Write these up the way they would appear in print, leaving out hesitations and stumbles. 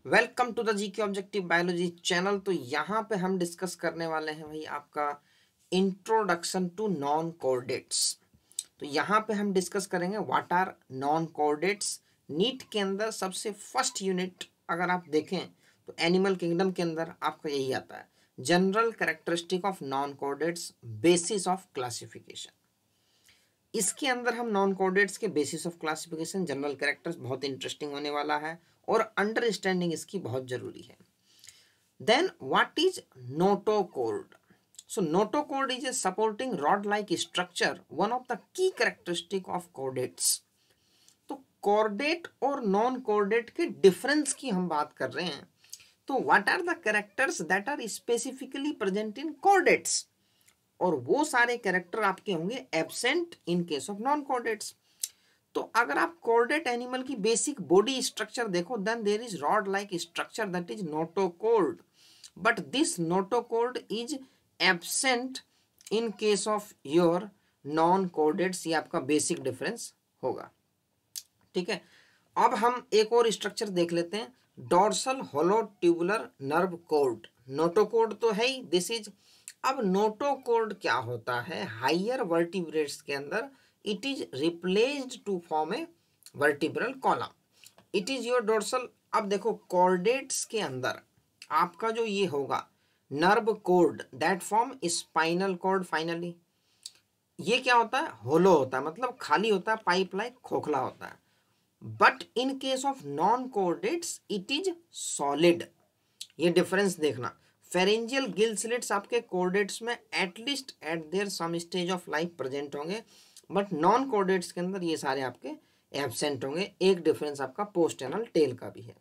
Welcome to the GK objective biology channel. तो यहाँ पे हम डिस्कस करने वाले हैं भाई आपका इंट्रोडक्शन टू नॉन कोऑर्डिनेट्स। तो यहाँ पे हम डिस्कस करेंगे what are non coordinates. NEET के अंदर सबसे फर्स्ट यूनिट अगर आप देखें तो एनिमल किंगडम के अंदर आपका यही आता है, general characteristic of non coordinates, basis of classification. इसके अंदर हम नॉन कोऑर्डिनेट्स के basis of classification, general characters बहुत इंटरेस्टिंग होने वाला है और अंडरस्टैंडिंग इसकी बहुत जरूरी है। Then what is notochord? So notochord is a supporting rod like structure, one of the key characteristic of coordinates. तो कोऑर्डिनेट और नॉन कोऑर्डिनेट के डिफरेंस की हम बात कर रहे हैं। तो what are the characters that are specifically present in coordinates, और वो सारे कैरेक्टर आपके होंगे absent in case of non coordinates. तो अगर आप कोऑर्डिनेट एनिमल की बेसिक बॉडी स्ट्रक्चर देखो, then there is rod like structure that is notochord, but this notochord is absent in case of your non coordinates. ये आपका basic difference होगा। ठीक है, अब हम एक और स्ट्रक्चर देख लेते हैं, dorsal hollow tubular nerve cord. Notochord तो है ही, दिस इज। अब नोटोकॉर्ड क्या होता है? हायर वर्टिब्रेट्स के अंदर it is replaced to form a vertebral column. It is your dorsal. अब देखो कॉर्डेट्स के अंदर आपका जो ये होगा nerve cord that form spinal cord. Finally ये क्या होता है? होलो होता है, मतलब खाली होता है, पाइप लाइक खोखला होता है। But in case of non chordates it is solid. ये डिफरेंस देखना। फेरेंजियल गिल स्लिट्स आपके कोऑर्डिनेट्स में at least at their some stage of life present होंगे, बट नॉन कोऑर्डिनेट्स के अंदर ये सारे आपके एब्सेंट होंगे। एक डिफरेंस आपका पोस्ट एनल टेल का भी है।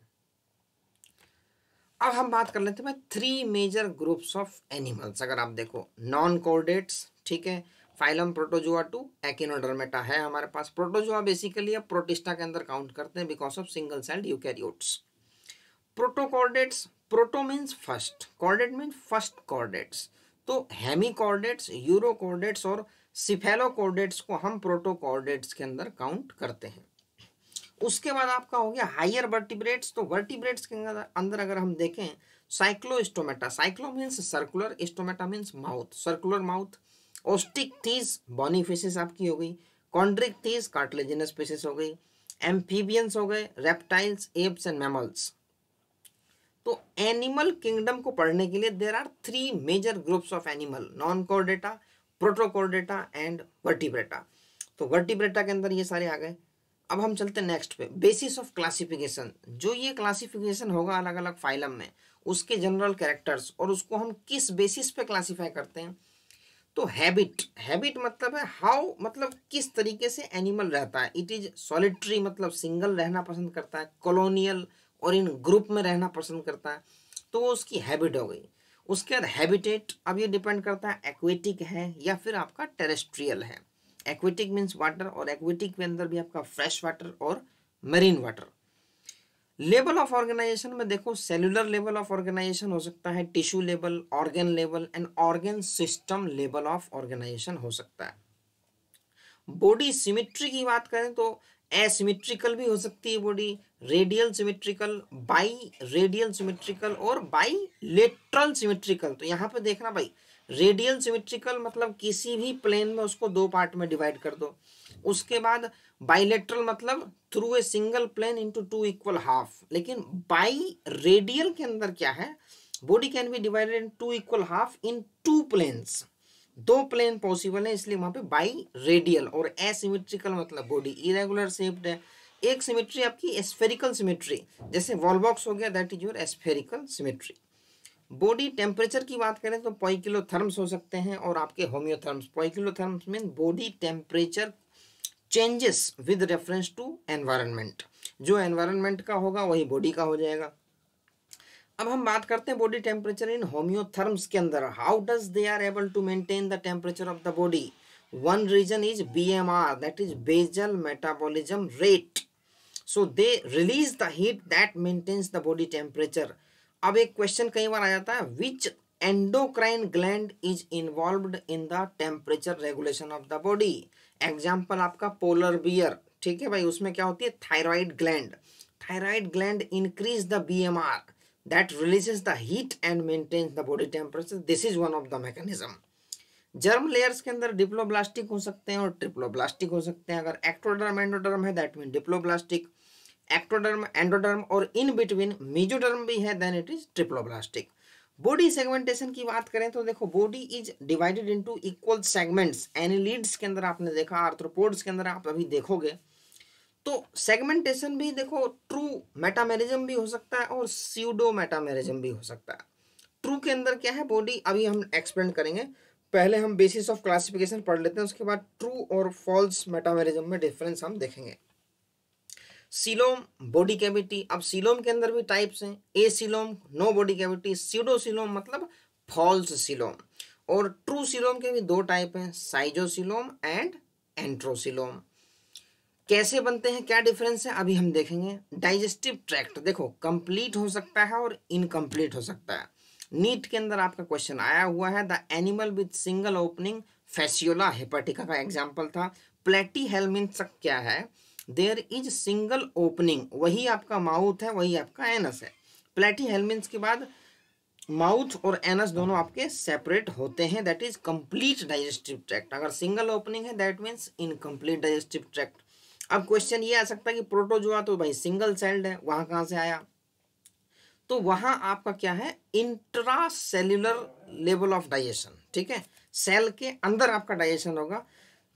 अब हम बात कर लेते हैं three major groups of animals. अगर आप देखो नॉन कोऑर्डिनेट्स, ठीक है, फाइलम प्रोटोजोआ टू एकिनोडर्मेटा है हमारे पास। प्रोटोजोआ बेसिकली अब प्रोटिस्टा के अंदर काउंट करते हैं because of single celled eukaryotes. Protochordates, proto means first, chordate means first chordates. तो हेमिकॉर्डेट्स, यूरोकॉर्डेट्स और सिफेलोकॉर्डेट्स को हम प्रोटोकॉर्डेट्स के अंदर काउंट करते हैं। उसके बाद आपका हो गया हायर वर्टिब्रेट्स। तो वर्टिब्रेट्स के अंदर अगर हम देखें cyclostomata, cyclo means circular, stomata means mouth, circular mouth. Osteichthyes bony fishes आपकी हो गई, कॉन्ड्रिक थीस कार्टिलेजिनस फिशेस हो गई, एम्फीबियंस हो गए, रेप्टाइल्स, एप्स एंड मैमल्स। तो एनिमल किंगडम को पढ़ने के लिए there are three major groups of animal, non कोऑर्डिनेटा, प्रोटोकॉर्डेटा एंड वर्टिब्रेटा। तो वर्टिब्रेटा के अंदर ये सारे आ गए। अब हम चलते हैं नेक्स्ट पे, बेसिस ऑफ क्लासिफिकेशन। जो ये क्लासिफिकेशन होगा अलग अलग फाइलम में, उसके जनरल कैरेक्टर्स और उसको हम किस बेसिस पे क्लासिफाई करते हैं। तो हैबिट, हैबिट मतलब है हाउ, मतलब किस तरीके से एनिमल रहता है। इट इज सॉलिटरी, मतलब सिंगल रहना पसंद करता है, कॉलोनियल और इन ग्रुप में रहना पसंद करता है, तो वो उसकी हैबिट हो गई। उसके बाद हैबिटेट, अब ये डिपेंड करता है एक्वेटिक है या फिर आपका टेरेस्ट्रियल है। एक्वेटिक मीन्स वाटर, और एक्वेटिक के अंदर भी आपका फ्रेश वाटर और marine water. Level of organisation में देखो सेलुलर लेवल ऑफ ऑर्गेनाइजेशन हो सकता है, tissue level, organ level and organ system level of organisation हो सकता है। बॉडी सिमेट्री की बात करें तो एसिमेट्रिकल भी हो सकती है body, radial symmetrical, by radial symmetrical और बाई लेटरल सिमेट्रिकल। तो यहाँ पे देखना भाई, रेडियल सिमेट्रिकल मतलब किसी भी प्लेन में उसको दो पार्ट में डिवाइड कर दो। उसके बाद बाइलेटरल मतलब through a single plane into two equal half. लेकिन बाई रेडियल के अंदर क्या है, body can be divided in two equal half in two planes, दो प्लेन पॉसिबल है, इसलिए वहां पे बाई रेडियल। और एसिमेट्रिकल मतलब बॉडी इरेगुलर शेप्ड है। एक सिमेट्री आपकी स्फेरिकल सिमेट्री, जैसे वॉलबॉक्स हो गया, that is your spherical symmetry. Body temperature की बात करें तो पोइकिलोथर्म्स हो सकते हैं और आपके homeotherms. Poikilotherms mean body temperature changes with reference to environment, जो एनवायरनमेंट का होगा वही बॉडी का हो जाएगा। अब हम बात करते हैं बॉडी टेम्परेचर इन होम्योथर्म्स के अंदर, how does they are able to maintain the temperature of the body. One reason is BMR, that is basal metabolism rate. So they release the heat that maintains the body temperature. अब एक question कई बार आ जाता है, which endocrine gland is involved in the temperature regulation of the body. Example आपका polar bear, ठीक है भाई, उसमें क्या होती है, thyroid gland. Thyroid gland increase the BMR that releases the heat and maintains the body temperature. This is one of the mechanism. Germ layers के अंदर डिप्लोब्लास्टिक हो सकते हैं और ट्रिप्लोब्लास्टिक हो सकते हैं. अगर एक्टोडर्म एंडोडर्म है that mean diploblastic, ectoderm endoderm और इन बिटवीन मेजोडर्म भी है then it is triploblastic. Body segmentation की बात करें तो देखो body is divided into equal segments. Annelids के अंदर आपने देखा, आर्थ्रोपोड्स के अंदर आप अभी देखोगे तो सेगमेंटेशन भी देखो ट्रू मेटामेरिज्म भी हो सकता है और स्यूडो मेटामेरिज्म भी हो सकता है. ट्रू के अंदर क्या है बॉडी अभी हम एक्सप्लेन करेंगे, पहले हम बेसिस ऑफ क्लासिफिकेशन पढ़ लेते हैं, उसके बाद ट्रू और फॉल्स मेटामेरिज्म में डिफरेंस हम देखेंगे. Coelom body cavity. अब सीलोम के अंदर भी टाइप्स हैं. Acoelom no body cavity, pseudo coelom मतलब फॉल्स सीलोम, और ट्रू सीलोम के भी दो टाइप हैं, साइजोसीलोम एंड एंट्रोसीलोम. कैसे बनते हैं, क्या डिफरेंस है, अभी हम देखेंगे. डाइजेस्टिव ट्रैक्ट देखो कंप्लीट हो सकता है और इनकम्प्लीट हो सकता है. नीट के अंदर आपका क्वेश्चन आया हुआ है, the animal with single opening fasciola hepatica का एग्जाम्पल था. प्लेटीहेल्मिन्थ क्या है, देयर इज सिंगल ओपनिंग, वही आपका माउथ है, वही आपका एनस है. प्लेटीहेल्मिन्थ के बाद माउथ और एनस दोनों आपके सेपरेट होते हैं, that is complete digestive tract. अगर सिंगल ओपनिंग है that means incomplete digestive tract. अब क्वेश्चन ये आ सकता है कि प्रोटोजोआ तो भाई सिंगल सेल्ड है, वहां कहां से आया, तो वहां आपका क्या है इंट्रासेल्युलर लेवल ऑफ डाइजेशन. ठीक है, सेल के अंदर आपका डाइजेशन होगा.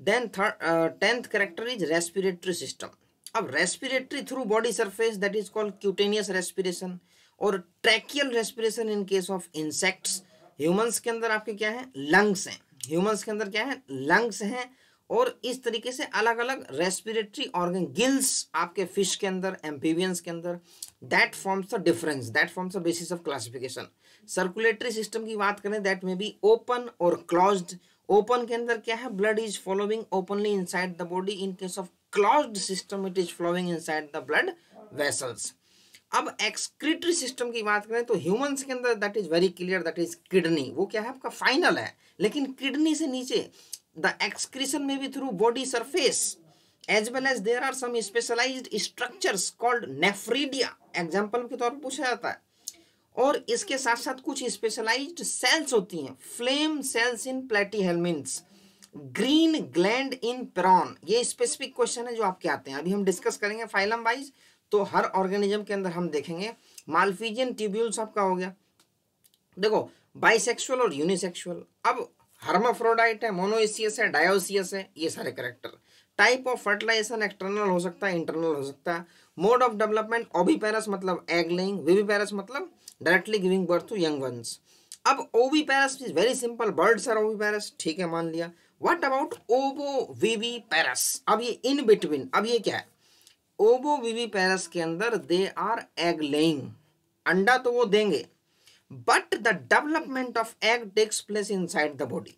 Then 10th character is respiratory system. अब respiratory through body surface that is called cutaneous respiration, और tracheal respiration in case of insects. Humans के अंदर आपके क्या है लंग्स हैं, ह्यूमंस के अंदर क्या है लंग्स हैं, और इस तरीके से अलग अलग रेस्पिरेटरी ऑर्गन, गिल्स आपके फिश के अंदर, एम्फीबियंस के अंदर, that forms the difference, that forms the basis of classification. Circulatory system की बात करें दैट में बी ओपन और क्लोज्ड. ओपन के अंदर क्या है blood is flowing openly inside the body, in case of closed system it is flowing inside the blood vessels. अब एक्सक्रीटरी सिस्टम की बात करें तो ह्यूमंस के अंदर that is very clear, that is kidney. वो क्या है आपका फाइनल है, लेकिन किडनी से नीचे the excretion may be through body surface, as well as there are some specialized structures called nephridia, example के तौर पर पूछा जाता है. और इसके साथ साथ कुछ स्पेशलाइज्ड सेल्स होती हैं, flame cells in platyhelminthes, green gland in prawn. ये स्पेसिफिक क्वेश्चन है जो आपके आते हैं, अभी हम डिस्कस करेंगे फाइलम वाइज. तो हर ऑर्गेनिज्म के अंदर हम देखेंगे. माल्फिजियन ट्यूब्यूल्स आपका हो गया, देखो बाइसेक्सुअल और यूनिसेक्सुअल. अब हर्माफ्रोडाइट है, मोनोइसियस है, डायोसियस है, ये सारे character. Type of fertilisation external हो सकता है, इंटरनल हो सकता है. मोड ऑफ डेवलपमेंट ओविपेरस मतलब एग लेइंग, विविपेरस मतलब directly giving birth to young ones. अब oviparous is very simple, birds are oviparous, ठीक है मान लिया. व्हाट अबाउट ओवोविविपेरस, अब ये इन बिटवीन, अब ये क्या है ओवोविविपेरस के अंदर दे आर एग लेइंग, अंडा तो वो देंगे, but the development of egg takes place inside the body.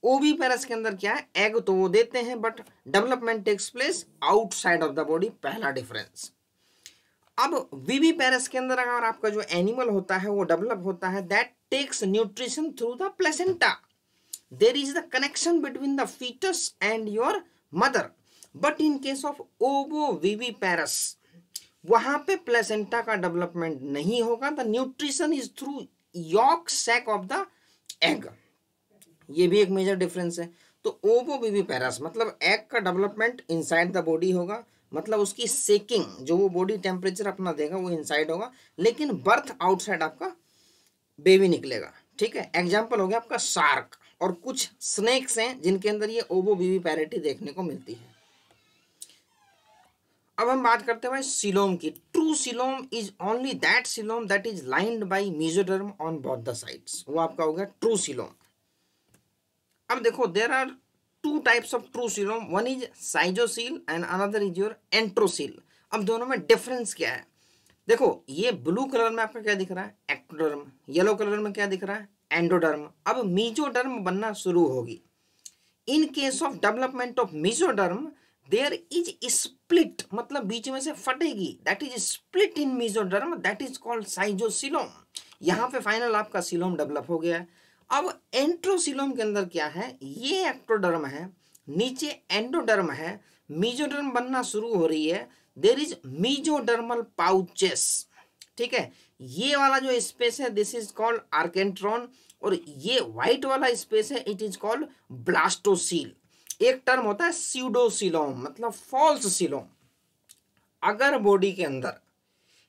Oviparous के अंदर क्या है एग तो वो देते हैं but development takes place outside of the body, पहला डिफरेंस. अब विविपेरस के अंदर अगर आपका जो एनिमल होता है वो डेवलप होता है, that takes nutrition through the placenta. There is the connection between the foetus and your mother. But in case of ovoviviparous वहां पे प्लेसेंटा का डेवलपमेंट नहीं होगा, the nutrition is through yolk sac of the egg. ये भी एक major difference है. तो ओवोविविपेरस मतलब एग का डेवलपमेंट इनसाइड द बॉडी होगा, मतलब उसकी सेकिंग जो वो बॉडी टेम्परेचर अपना देगा वो इनसाइड होगा, लेकिन बर्थ आउटसाइड आपका बेबी निकलेगा. ठीक है, एग्जाम्पल हो गया आपका शार्क, और कुछ स्नेक्स हैं जिनके अंदर ये ओवोविविपेरिटी देखने को मिलती है. अब हम बात करते हैं भाई सीलोम की. True coelom is only that coelom that is lined by mesoderm on both the sides, वो आपका हो गया ट्रू सीलोम. अब देखो there are two types of true coelom, one is साइजोसील and another is your enterocoel. अब दोनों में डिफरेंस क्या है, देखो ये ब्लू कलर में आपका क्या दिख रहा है एक्टोडर्म, येलो कलर में क्या दिख रहा है एंडोडर्म. अब मेसोडर्म बनना शुरू होगी. In case of development of mesoderm there is split, मतलब बीच में से फटेगी, that is split in mesoderm, that is called schizocoelom. यहाँ पे फाइनल आपका सीलोम डेवलप हो गया है. अब एंट्रोसीलोम के अंदर क्या है, ये एक्टोडर्म है, नीचे एंडोडर्म है, मेसोडर्म बनना शुरू हो रही है, देयर इज मीजोडर्मल पाउचेस, ठीक है। ये वाला जो स्पेस है दिस इज कॉल्ड आर्केंट्रॉन, और ये व्हाइट वाला स्पेस है इट इज कॉल्ड ब्लास्टोसील। एक टर्म होता है स्यूडोसिलोम, मतलब फॉल्स सिलोम। अगर बॉडी के अंदर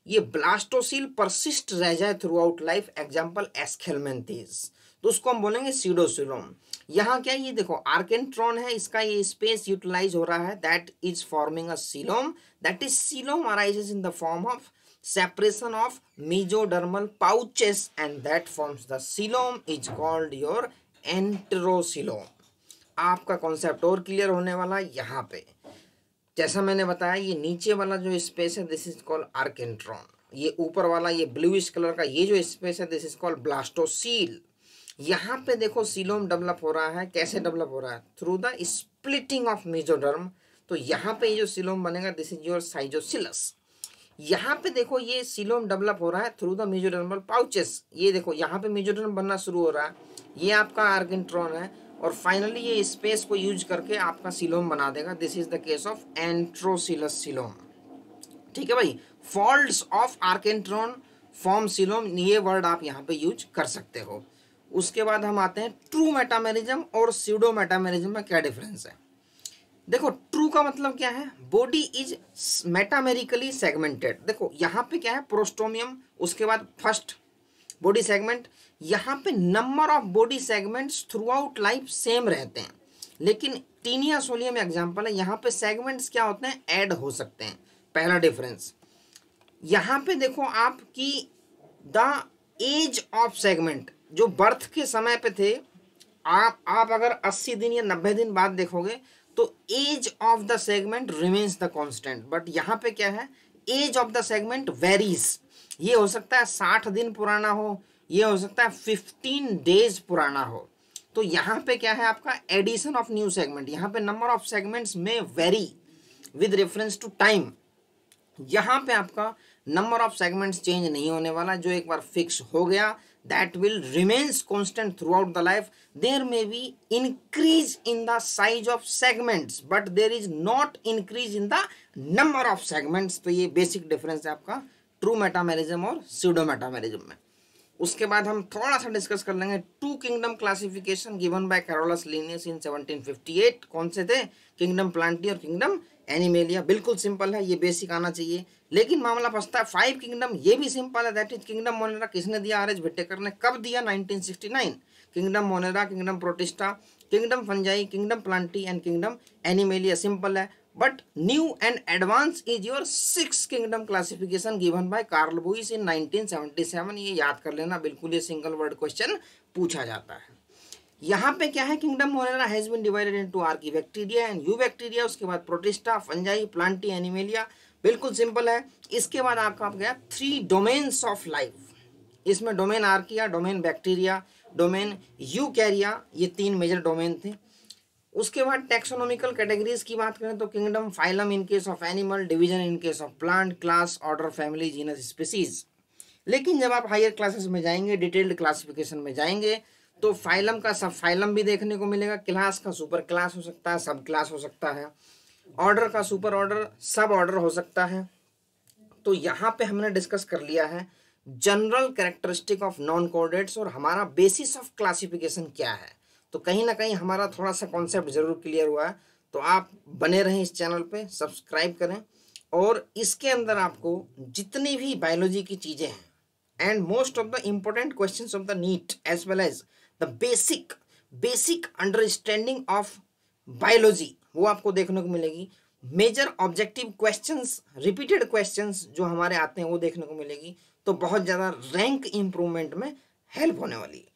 ये ब्लास्टोसील परसिस्ट रह जाए through out life, example Aschelminthes, तो उसको हम बोलेंगे स्यूडोसिलोम। यहाँ क्या ये देखो आर्केंट्रॉन है, इसका ये स्पेस यूटिलाइज हो रहा है, that is forming a coelom, that is coelom arises in the form of separation of mesodermal pouches and that forms the coelom is called your enterocoelom। आपका कॉन्सेप्ट और क्लियर होने वाला यहाँ पे। जैसा मैंने बताया ये नीचे वाला जो स्पेस है दिस इज कॉल्ड आर्केंट्रॉन, ये ऊपर वाला ये ब्लूइश कलर का ये जो स्पेस है दिस इज कॉल्ड ब्लास्टोसील। यहाँ पे देखो सीलोम डेवलप हो रहा है, कैसे डेवलप हो रहा है? Through the splitting of mesoderm. तो यहाँ पे ये जो सीलोम बनेगा दिस इज योर साइजोसिलस। यहाँ पे देखो ये सीलोम डेवलप हो रहा है थ्रू द मेसोडर्मल पाउचेस। ये देखो यहाँ पे मेसोडर्म बनना शुरू हो रहा है, ये आपका आर्केंट्रॉन है, और फाइनली ये स्पेस को यूज करके आपका सीलोम बना देगा। This is the case of enterocoelous coelom, ठीक है भाई। Folds of archenteron form coelom, ये वर्ड आप यहाँ पे यूज कर सकते हो। उसके बाद हम आते हैं ट्रू मेटामेरिज्म और स्यूडो मेटामेरिज्म में क्या डिफरेंस है। देखो ट्रू का मतलब क्या है, बॉडी इज मेटामेरिकली सेगमेंटेड। देखो यहाँ पे क्या है प्रोस्टोमियम, उसके बाद फर्स्ट बॉडी सेगमेंट। यहाँ पे number of body segments through out life same रहते हैं, लेकिन टीनिया सोलियम एग्जाम्पल है, यहाँ पे सेगमेंट्स क्या होते हैं ऐड हो सकते हैं। पहला डिफरेंस यहाँ पे देखो आपकी द एज ऑफ सेगमेंट जो बर्थ के समय पे थे, आप अगर 80 दिन या 90 दिन बाद देखोगे तो age of the segment remains the constant, but यहाँ पे क्या है age of the segment varies. ये हो सकता है 60 दिन पुराना हो, ये हो सकता है 15 डेज पुराना हो। तो यहाँ पे क्या है आपका एडिशन ऑफ न्यू सेगमेंट, यहाँ पे नंबर ऑफ सेगमेंट्स में vary with reference to time. यहाँ पे आपका नंबर ऑफ सेगमेंट्स चेंज नहीं होने वाला, जो एक बार फिक्स हो गया that will remains constant throughout the life. There may be increase in the size of segments but there is not increase in the number of segments। तो ये basic difference है आपका ट्रू मेटामेरिज्म और pseudo metamerism में। उसके बाद हम थोड़ा सा डिस्कस कर लेंगे two kingdom classification given by Carolus Linnaeus in 1758। कौन से थे? किंगडम प्लांटी और किंगडम एनिमेलिया। बिल्कुल सिंपल है, ये बेसिक आना चाहिए, लेकिन मामला फंसता है 5 किंगडम, ये भी सिंपल है, दैट इज किंगडम मोनेरा किसने दिया? आर एच विटेकर ने। कब दिया? 1969। Kingdom Monera, kingdom Protista, kingdom Fungi, kingdom Plantae and kingdom Animalia. Simple है, but new and advance is your 6 kingdom classification given by Carl Woese in 1977। ये याद कर लेना, बिल्कुल ये सिंगल वर्ड क्वेश्चन पूछा जाता है। यहाँ पे क्या है kingdom monera has been divided into archaebacteria and eubacteria, उसके बाद प्रोटिस्टा, फंजाई, प्लांटी, एनिमेलिया। बिल्कुल सिंपल है। इसके बाद आपका गया 3 डोमेन्स ऑफ लाइफ, इसमें domain archaea, domain bacteria, domain eukarya, ये 3 मेजर डोमेन थे। उसके बाद टेक्सोनॉमिकल कैटेगरीज की बात करें तो kingdom, phylum in case of animal, division in case of plant, class, order, family, genus, species. लेकिन जब आप हायर क्लासेस में जाएंगे, डिटेल्ड क्लासिफिकेशन में जाएंगे, तो फाइलम का सब फाइलम भी देखने को मिलेगा, क्लास का सुपर क्लास हो सकता है, सब क्लास हो सकता है, ऑर्डर का सुपर ऑर्डर, सब ऑर्डर हो सकता है। तो यहाँ पे हमने डिस्कस कर लिया है general characteristic of non coordinates और हमारा बेसिस ऑफ क्लासिफिकेशन क्या है। तो कहीं ना कहीं हमारा थोड़ा सा कॉन्सेप्ट जरूर क्लियर हुआ है। तो आप बने रहें इस चैनल पे, सब्सक्राइब करें, और इसके अंदर आपको जितनी भी बायोलॉजी की चीज़ें हैं and most of the important questions of the NEET as well as the basic understanding of biology, वो आपको देखने को मिलेगी। Major objective questions, repeated questions जो हमारे आते हैं वो देखने को मिलेगी। तो बहुत ज़्यादा रैंक इम्प्रूवमेंट में हेल्प होने वाली है।